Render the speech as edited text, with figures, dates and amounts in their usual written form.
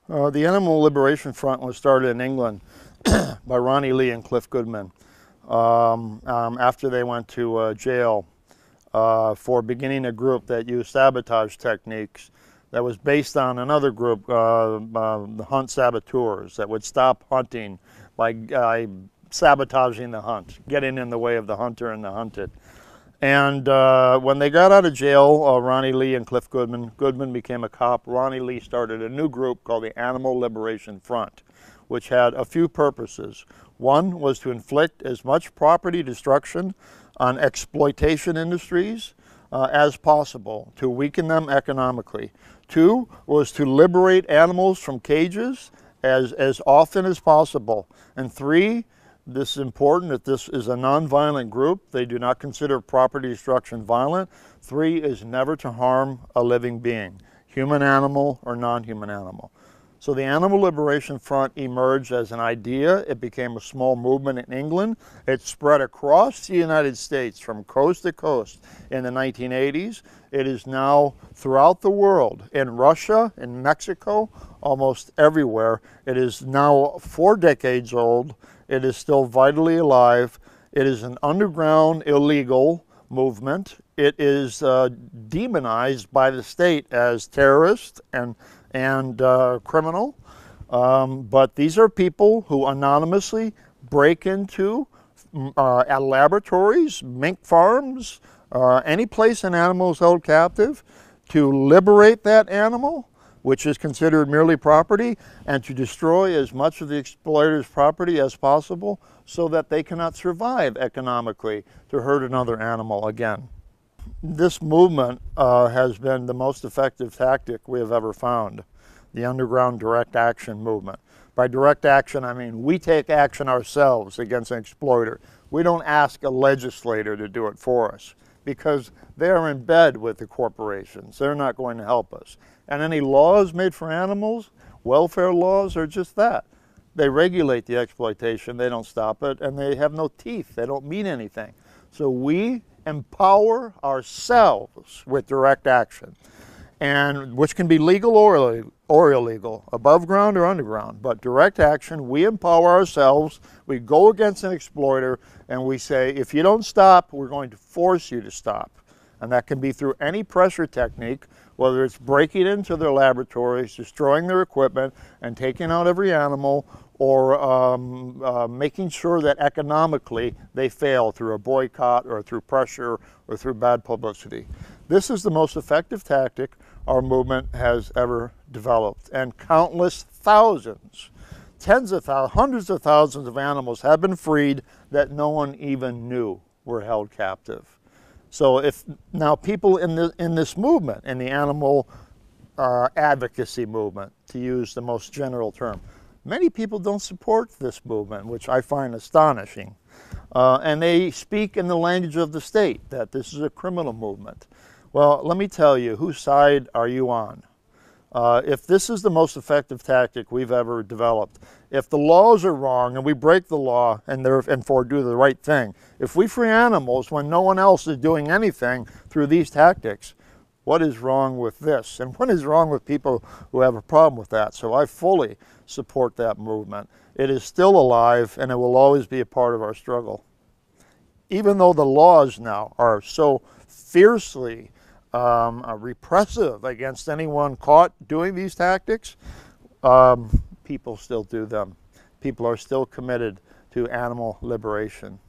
The Animal Liberation Front was started in England by Ronnie Lee and Cliff Goodman after they went to jail for beginning a group that used sabotage techniques that was based on another group, the hunt saboteurs, that would stop hunting by sabotaging the hunt, getting in the way of the hunter and the hunted. And when they got out of jail, Ronnie Lee and Cliff Goodman became a cop. Ronnie Lee started a new group called the Animal Liberation Front, which had a few purposes. One was to inflict as much property destruction on exploitation industries as possible, to weaken them economically. Two was to liberate animals from cages as often as possible. And three, this is important, that this is a non-violent group. They do not consider property destruction violent. Three is never to harm a living being, human, animal, or non-human animal. So the Animal Liberation Front emerged as an idea. It became a small movement in England. It spread across the United States from coast to coast in the 1980s. It is now throughout the world, in Russia, in Mexico, almost everywhere. It is now 4 decades old. It is still vitally alive. It is an underground, illegal movement. It is demonized by the state as terrorist and criminal. But these are people who anonymously break into laboratories, mink farms, any place an animal is held captive, to liberate that animal, which is considered merely property, and to destroy as much of the exploiter's property as possible so that they cannot survive economically to hurt another animal again. This movement has been the most effective tactic we have ever found, the underground direct action movement. By direct action, I mean we take action ourselves against an exploiter. We don't ask a legislator to do it for us because they are in bed with the corporations. They're not going to help us. And any laws made for animals, welfare laws, are just that. They regulate the exploitation, they don't stop it, and they have no teeth. They don't mean anything. So we empower ourselves with direct action, and which can be legal or illegal, above ground or underground. But direct action, we empower ourselves, we go against an exploiter, and we say, if you don't stop, we're going to force you to stop. And that can be through any pressure technique, whether it's breaking into their laboratories, destroying their equipment, and taking out every animal, or making sure that economically they fail through a boycott or through pressure or through bad publicity. This is the most effective tactic our movement has ever developed, and countless thousands, tens of thousands, hundreds of thousands of animals have been freed that no one even knew were held captive. So if now people in this movement, in the animal advocacy movement, to use the most general term, many people don't support this movement, which I find astonishing. And they speak in the language of the state, that this is a criminal movement. Well, let me tell you, whose side are you on? If this is the most effective tactic we've ever developed, if the laws are wrong and we break the law and therefore do the right thing, if we free animals when no one else is doing anything through these tactics, what is wrong with this? And what is wrong with people who have a problem with that? So I fully support that movement. It is still alive, and it will always be a part of our struggle. Even though the laws now are so fiercely repressive against anyone caught doing these tactics, people still do them. People are still committed to animal liberation.